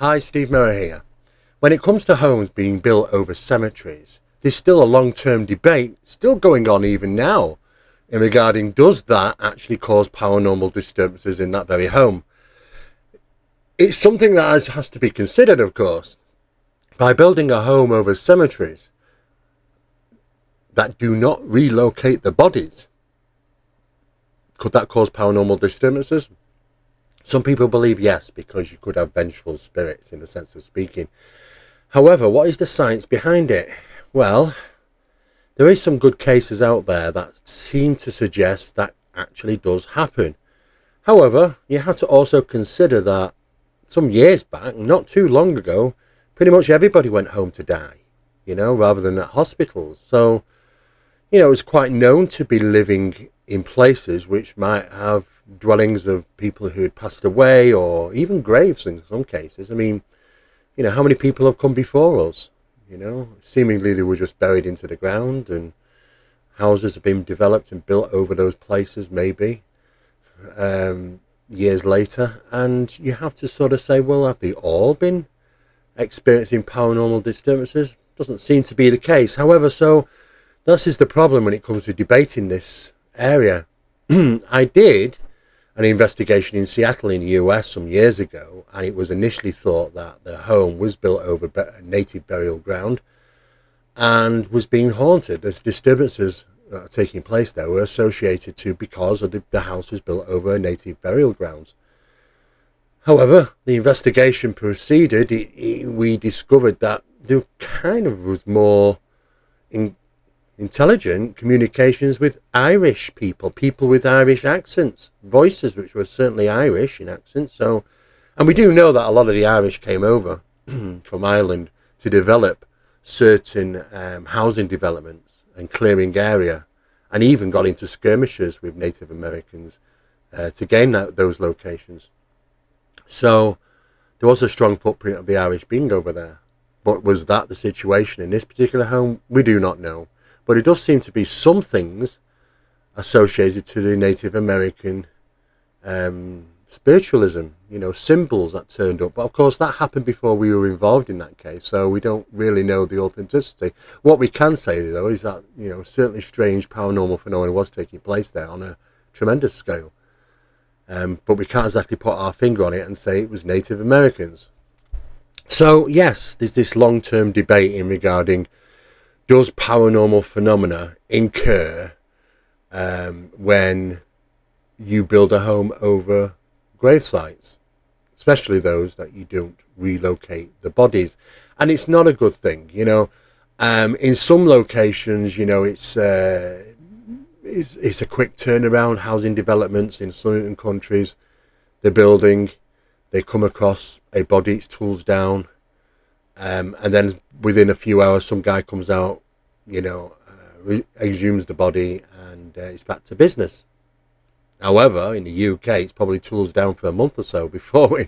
Hi, Steve Murray here. When it comes to homes being built over cemeteries, there's still a long-term debate still going on even now in regarding does that actually cause paranormal disturbances in that very home. It's something that has to be considered, of course. By building a home over cemeteries that do not relocate the bodies, could that cause paranormal disturbances? Some people believe yes, because you could have vengeful spirits in the sense of speaking. However, what is the science behind it? Well, there is some good cases out there that seem to suggest that actually does happen. However, you have to also consider that some years back, not too long ago, pretty much everybody went home to die, rather than at hospitals. So, it's quite known to be living in places which might have dwellings of people who had passed away, or even graves in some cases. I mean, how many people have come before us? Seemingly they were just buried into the ground, and houses have been developed and built over those places, maybe years later. And you have to sort of say, well, have they all been experiencing paranormal disturbances? Doesn't seem to be the case. However, so this is the problem when it comes to debating this area. I did an investigation in Seattle in the US some years ago, and it was initially thought that the home was built over native burial ground and was being haunted. There's disturbances that are taking place there were associated to because of the house was built over a native burial grounds. However, the investigation proceeded. We discovered that there kind of was more intelligent communications with Irish people with Irish accents, voices which were certainly Irish in accent. So, and we do know that a lot of the Irish came over from Ireland to develop certain housing developments and clearing area, and even got into skirmishes with Native Americans to gain those locations. So there was a strong footprint of the Irish being over there. But was that the situation in this particular home? We do not know. But it does seem to be some things associated to the Native American spiritualism, symbols that turned up. But of course, that happened before we were involved in that case, so we don't really know the authenticity. What we can say, though, is that, certainly strange paranormal phenomena was taking place there on a tremendous scale. But we can't exactly put our finger on it and say it was Native Americans. So, yes, there's this long-term debate in regarding does paranormal phenomena incur when you build a home over grave sites, especially those that you don't relocate the bodies? And it's not a good thing, in some locations, it's a quick turnaround. Housing developments in certain countries, they're building, they come across a body, it's tools down, and then within a few hours some guy comes out, exhumes the body, and it's back to business. However, in the UK, it's probably tools down for a month or so before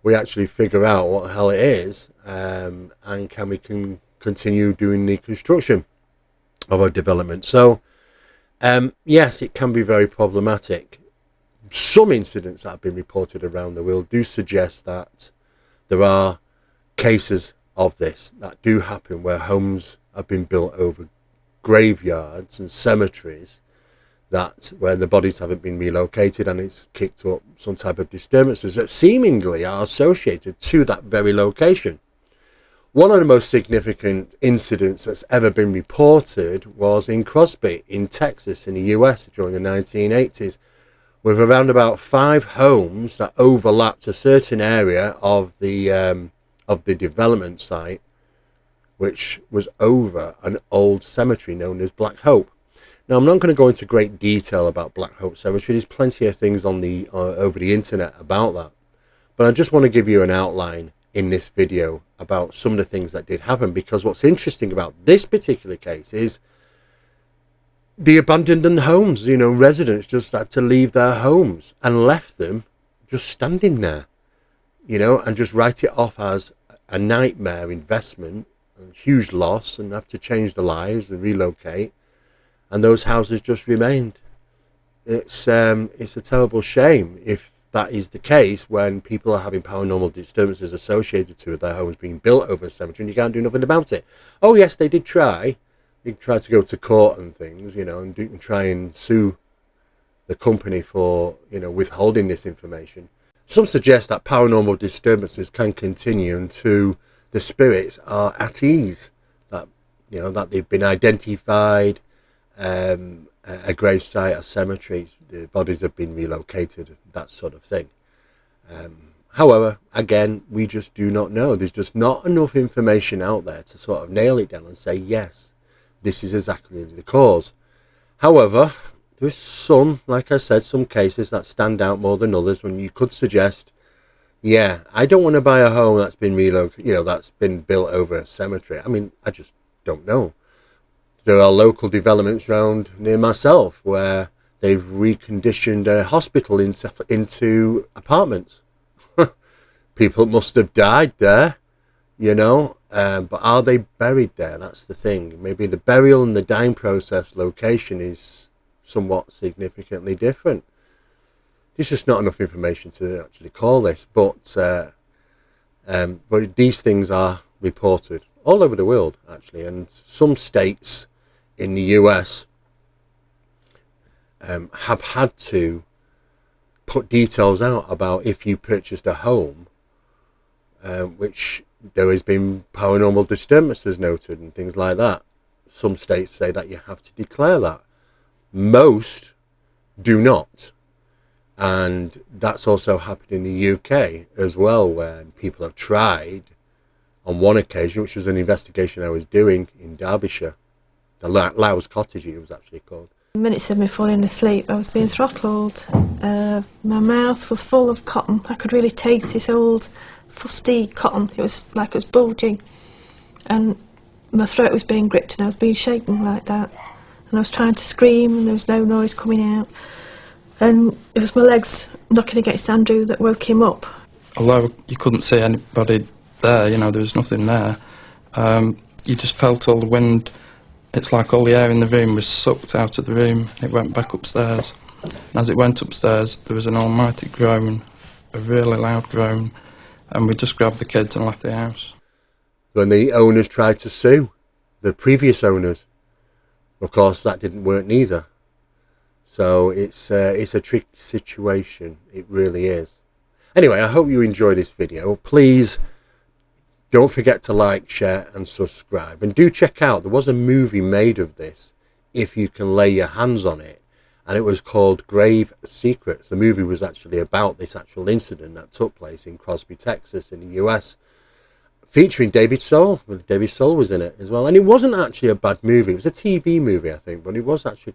we actually figure out what the hell it is, and can we continue doing the construction of our development. So, yes, it can be very problematic. Some incidents that have been reported around the world do suggest that there are cases of this that do happen, where homes have been built over graveyards and cemeteries where the bodies haven't been relocated, and it's kicked up some type of disturbances that seemingly are associated to that very location. One of the most significant incidents that's ever been reported was in Crosby in Texas in the US during the 1980s, with around about 5 homes that overlapped a certain area of the development site, which was over an old cemetery known as Black Hope. Now, I'm not going to go into great detail about Black Hope Cemetery. There's plenty of things on over the internet about that, but I just want to give you an outline in this video about some of the things that did happen, because what's interesting about this particular case is the abandoned homes. Residents just had to leave their homes and left them just standing there, and just write it off as a nightmare investment, a huge loss, and have to change their lives and relocate, and those houses just remained. It's a terrible shame if that is the case when people are having paranormal disturbances associated to their homes being built over a cemetery and you can't do nothing about it. Oh yes, they did try. They tried to go to court and things, and try and sue the company for, withholding this information. Some suggest that paranormal disturbances can continue until the spirits are at ease, that they've been identified, a gravesite, a cemetery, the bodies have been relocated, that sort of thing. However, again, we just do not know. There's just not enough information out there to sort of nail it down and say, yes, this is exactly the cause. However, there's some, like I said, some cases that stand out more than others when you could suggest, yeah, I don't want to buy a home that's been relocated, that's been built over a cemetery. I mean, I just don't know. There are local developments around near myself where they've reconditioned a hospital into apartments. People must have died there, but are they buried there? That's the thing. Maybe the burial and the dying process location is somewhat significantly different. There's just not enough information to actually call this, but these things are reported all over the world, actually, and some states in the US have had to put details out about if you purchased a home, which there has been paranormal disturbances noted and things like that. Some states say that you have to declare that. Most do not. And that's also happened in the UK as well, where people have tried on one occasion, which was an investigation I was doing in Derbyshire. The Lowes Cottage, it was actually called. The minute it said me falling asleep, I was being throttled. My mouth was full of cotton. I could really taste this old fusty cotton. It was like it was bulging. And my throat was being gripped and I was being shaken like that. And I was trying to scream and there was no noise coming out. And it was my legs knocking against Andrew that woke him up. Although you couldn't see anybody there, there was nothing there, you just felt all the wind. It's like all the air in the room was sucked out of the room. It went back upstairs. And as it went upstairs, there was an almighty groan, a really loud groan, and we just grabbed the kids and left the house. When the owners tried to sue, the previous owners, of course, that didn't work neither. So it's a tricky situation. It really is. Anyway, I hope you enjoy this video. Please don't forget to like, share and subscribe. And do check out, there was a movie made of this, if you can lay your hands on it. And it was called Grave Secrets. The movie was actually about this actual incident that took place in Crosby, Texas in the US. Featuring David Soul. David Soul was in it as well. And it wasn't actually a bad movie. It was a TV movie, I think. But it was actually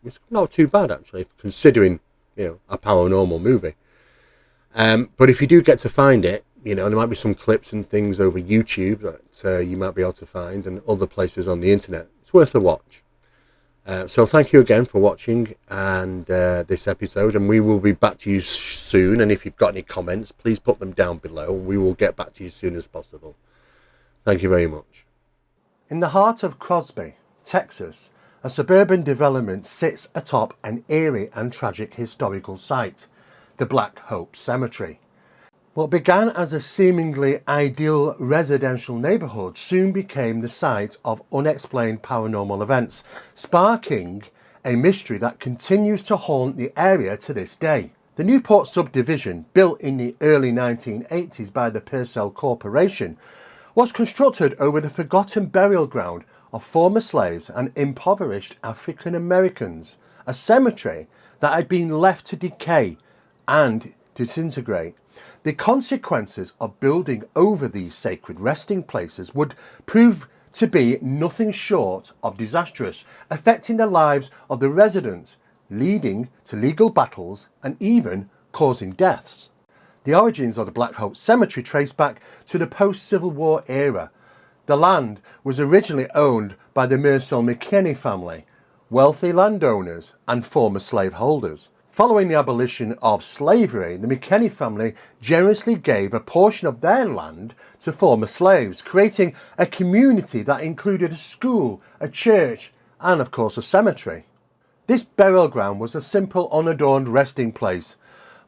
it's not too bad, actually, considering, a paranormal movie. But if you do get to find it, there might be some clips and things over YouTube that you might be able to find and other places on the internet. It's worth a watch. So thank you again for watching and this episode, and we will be back to you soon. And if you've got any comments, please put them down below and we will get back to you as soon as possible. Thank you very much. In the heart of Crosby, Texas, a suburban development sits atop an eerie and tragic historical site, the Black Hope Cemetery. What began as a seemingly ideal residential neighbourhood soon became the site of unexplained paranormal events, sparking a mystery that continues to haunt the area to this day. The Newport subdivision, built in the early 1980s by the Purcell Corporation, was constructed over the forgotten burial ground of former slaves and impoverished African Americans, a cemetery that had been left to decay and disintegrate. The consequences of building over these sacred resting places would prove to be nothing short of disastrous, affecting the lives of the residents, leading to legal battles and even causing deaths. The origins of the Black Hope Cemetery trace back to the post-Civil War era. The land was originally owned by the Mercell McKinney family, wealthy landowners and former slaveholders. Following the abolition of slavery, the McKinney family generously gave a portion of their land to former slaves, creating a community that included a school, a church, and of course a cemetery. This burial ground was a simple, unadorned resting place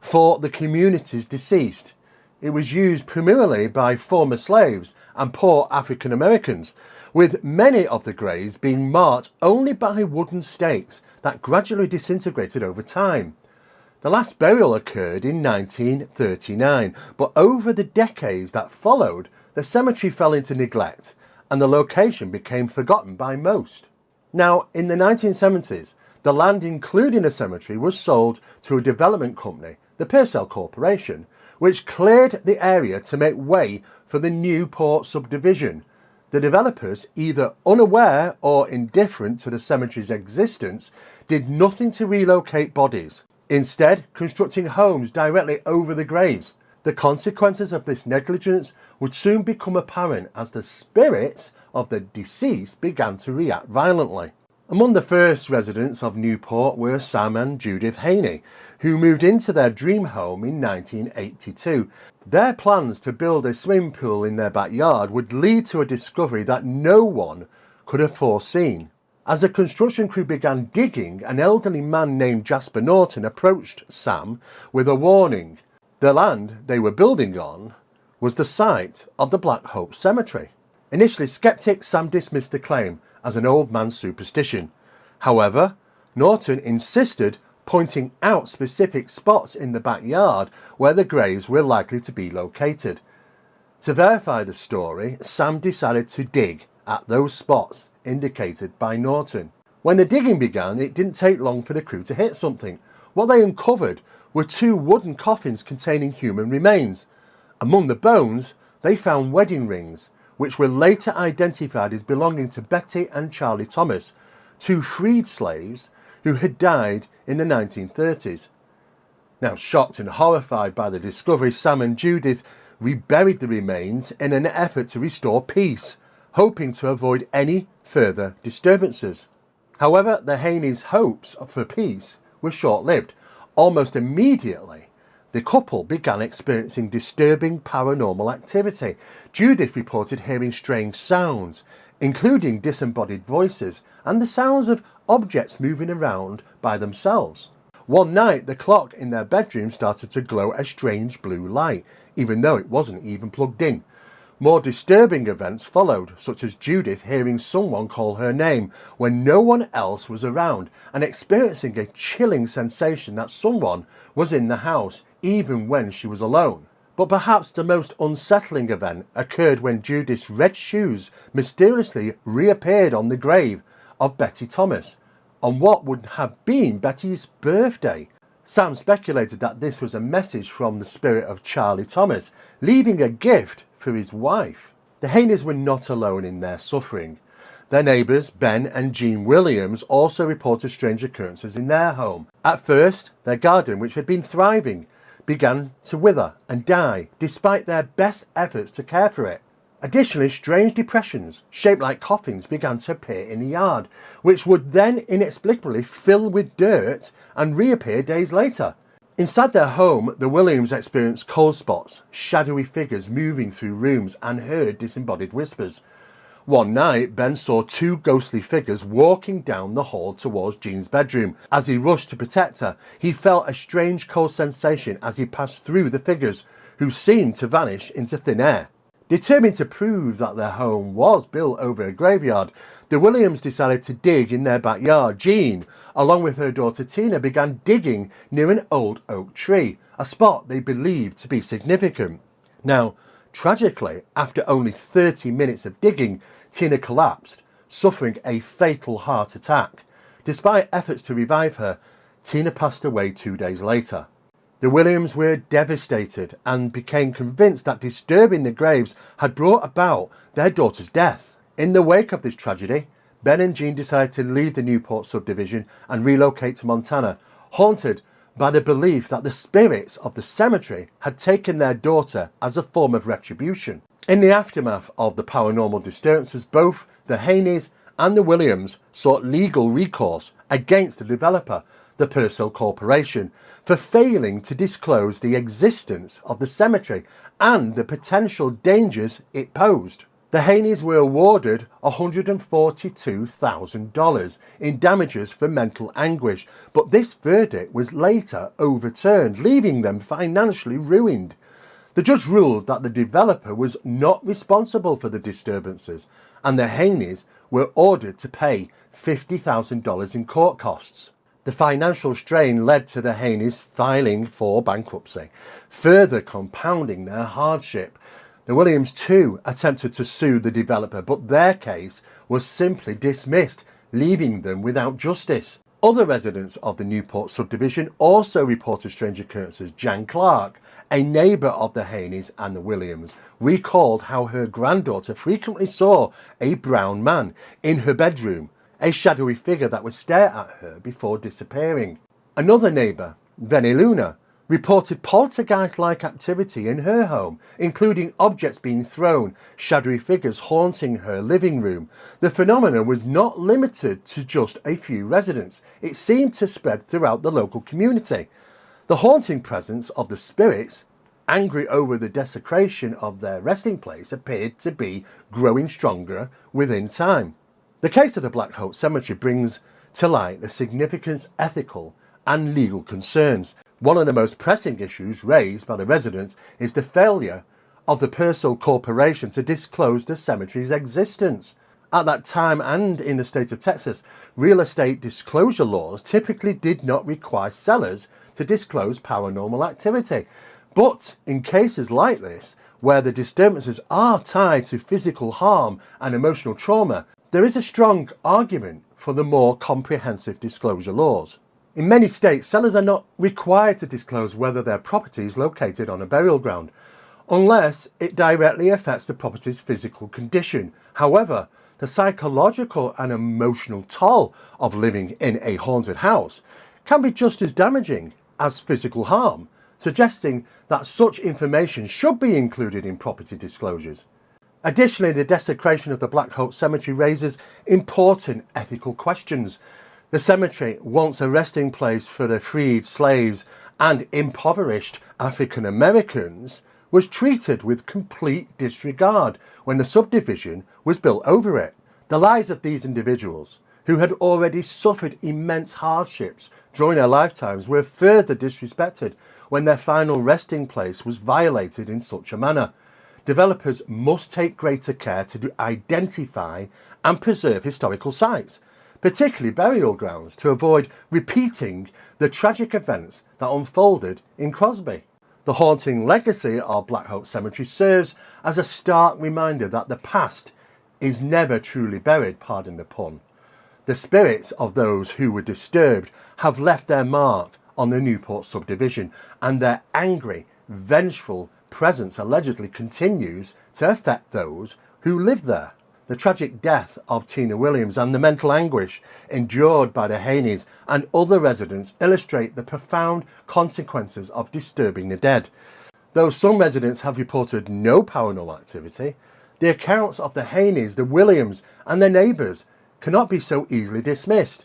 for the community's deceased. It was used primarily by former slaves and poor African Americans, with many of the graves being marked only by wooden stakes that gradually disintegrated over time. The last burial occurred in 1939, but over the decades that followed, the cemetery fell into neglect and the location became forgotten by most. Now, in the 1970s, the land including the cemetery was sold to a development company, the Purcell Corporation, which cleared the area to make way for the Newport subdivision. The developers, either unaware or indifferent to the cemetery's existence, did nothing to relocate bodies, instead constructing homes directly over the graves. The consequences of this negligence would soon become apparent as the spirits of the deceased began to react violently. Among the first residents of Newport were Sam and Judith Haney, who moved into their dream home in 1982. Their plans to build a swimming pool in their backyard would lead to a discovery that no one could have foreseen. As the construction crew began digging, an elderly man named Jasper Norton approached Sam with a warning. The land they were building on was the site of the Black Hope Cemetery. Initially skeptic, Sam dismissed the claim as an old man's superstition. However, Norton insisted, pointing out specific spots in the backyard where the graves were likely to be located. To verify the story, Sam decided to dig at those spots indicated by Norton. When the digging began, it didn't take long for the crew to hit something. What they uncovered were two wooden coffins containing human remains. Among the bones, they found wedding rings, which were later identified as belonging to Betty and Charlie Thomas, two freed slaves who had died in the 1930s. Now, shocked and horrified by the discovery, Sam and Judith reburied the remains in an effort to restore peace, hoping to avoid any further disturbances. However, the Haneys' hopes for peace were short-lived. Almost immediately, the couple began experiencing disturbing paranormal activity. Judith reported hearing strange sounds, including disembodied voices and the sounds of objects moving around by themselves. One night, the clock in their bedroom started to glow a strange blue light, even though it wasn't even plugged in. More disturbing events followed, such as Judith hearing someone call her name when no one else was around and experiencing a chilling sensation that someone was in the house, even when she was alone. But perhaps the most unsettling event occurred when Judith's red shoes mysteriously reappeared on the grave of Betty Thomas on what would have been Betty's birthday. Sam speculated that this was a message from the spirit of Charlie Thomas, leaving a gift for his wife. The Haneys were not alone in their suffering. Their neighbours, Ben and Jean Williams, also reported strange occurrences in their home. At first, their garden, which had been thriving, began to wither and die, despite their best efforts to care for it. Additionally, strange depressions, shaped like coffins, began to appear in the yard, which would then inexplicably fill with dirt and reappear days later. Inside their home, the Williams experienced cold spots, shadowy figures moving through rooms, and heard disembodied whispers. One night, Ben saw two ghostly figures walking down the hall towards Jean's bedroom. As he rushed to protect her, he felt a strange cold sensation as he passed through the figures, who seemed to vanish into thin air. Determined to prove that their home was built over a graveyard, the Williams decided to dig in their backyard. Jean, along with her daughter Tina, began digging near an old oak tree, a spot they believed to be significant. Now, tragically, after only 30 minutes of digging, Tina collapsed, suffering a fatal heart attack. Despite efforts to revive her, Tina passed away 2 days later. The Williams were devastated and became convinced that disturbing the graves had brought about their daughter's death. In the wake of this tragedy, Ben and Jean decided to leave the Newport subdivision and relocate to Montana, haunted by the belief that the spirits of the cemetery had taken their daughter as a form of retribution. In the aftermath of the paranormal disturbances, both the Haneys and the Williams sought legal recourse against the developer, the Purcell Corporation, for failing to disclose the existence of the cemetery and the potential dangers it posed. The Haneys were awarded $142,000 in damages for mental anguish, but this verdict was later overturned, leaving them financially ruined. The judge ruled that the developer was not responsible for the disturbances, and the Haneys were ordered to pay $50,000 in court costs. The financial strain led to the Haneys filing for bankruptcy, further compounding their hardship. The Williams too attempted to sue the developer, but their case was simply dismissed, leaving them without justice. Other residents of the Newport subdivision also reported strange occurrences. Jan Clark, a neighbour of the Haneys and the Williams, recalled how her granddaughter frequently saw a brown man in her bedroom, a shadowy figure that would stare at her before disappearing. Another neighbour, Venny Luna, reported poltergeist-like activity in her home, including objects being thrown, shadowy figures haunting her living room. The phenomenon was not limited to just a few residents. It seemed to spread throughout the local community. The haunting presence of the spirits, angry over the desecration of their resting place, appeared to be growing stronger within time. The case of the Black Hope Cemetery brings to light the significant ethical and legal concerns. One of the most pressing issues raised by the residents is the failure of the Purcell Corporation to disclose the cemetery's existence. At that time and in the state of Texas, real estate disclosure laws typically did not require sellers to disclose paranormal activity. But in cases like this, where the disturbances are tied to physical harm and emotional trauma, there is a strong argument for the more comprehensive disclosure laws. In many states, sellers are not required to disclose whether their property is located on a burial ground, unless it directly affects the property's physical condition. However, the psychological and emotional toll of living in a haunted house can be just as damaging as physical harm, suggesting that such information should be included in property disclosures. Additionally, the desecration of the Black Hope Cemetery raises important ethical questions. The cemetery, once a resting place for the freed slaves and impoverished African Americans, was treated with complete disregard when the subdivision was built over it. The lives of these individuals, who had already suffered immense hardships during their lifetimes, were further disrespected when their final resting place was violated in such a manner. Developers must take greater care to identify and preserve historical sites, particularly burial grounds, to avoid repeating the tragic events that unfolded in Crosby. The haunting legacy of Black Hope Cemetery serves as a stark reminder that the past is never truly buried, pardon the pun. The spirits of those who were disturbed have left their mark on the Newport subdivision, and their angry, vengeful presence allegedly continues to affect those who live there. The tragic death of Tina Williams and the mental anguish endured by the Haneys and other residents illustrate the profound consequences of disturbing the dead. Though some residents have reported no paranormal activity, the accounts of the Haneys, the Williams and their neighbours cannot be so easily dismissed.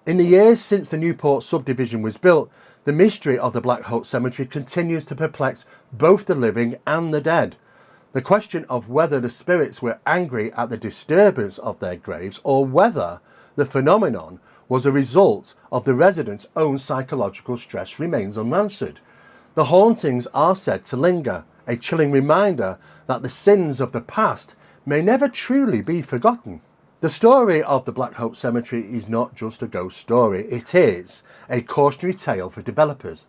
In the years since the Newport subdivision was built, the mystery of the Black Hope Cemetery continues to perplex both the living and the dead. The question of whether the spirits were angry at the disturbance of their graves or whether the phenomenon was a result of the residents' own psychological stress remains unanswered. The hauntings are said to linger, a chilling reminder that the sins of the past may never truly be forgotten. The story of the Black Hope Cemetery is not just a ghost story, it is a cautionary tale for developers,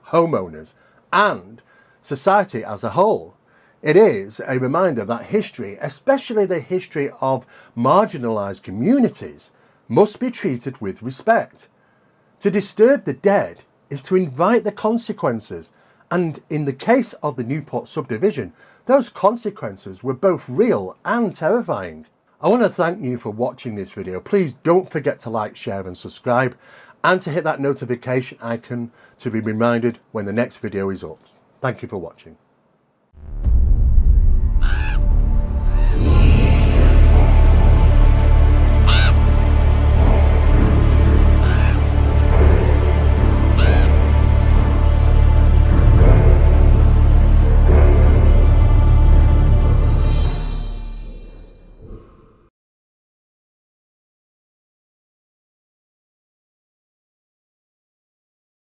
homeowners, and society as a whole. It is a reminder that history, especially the history of marginalised communities, must be treated with respect. To disturb the dead is to invite the consequences, and in the case of the Newport subdivision, those consequences were both real and terrifying. I want to thank you for watching this video. Please don't forget to like, share and subscribe, and to hit that notification icon to be reminded when the next video is up. Thank you for watching.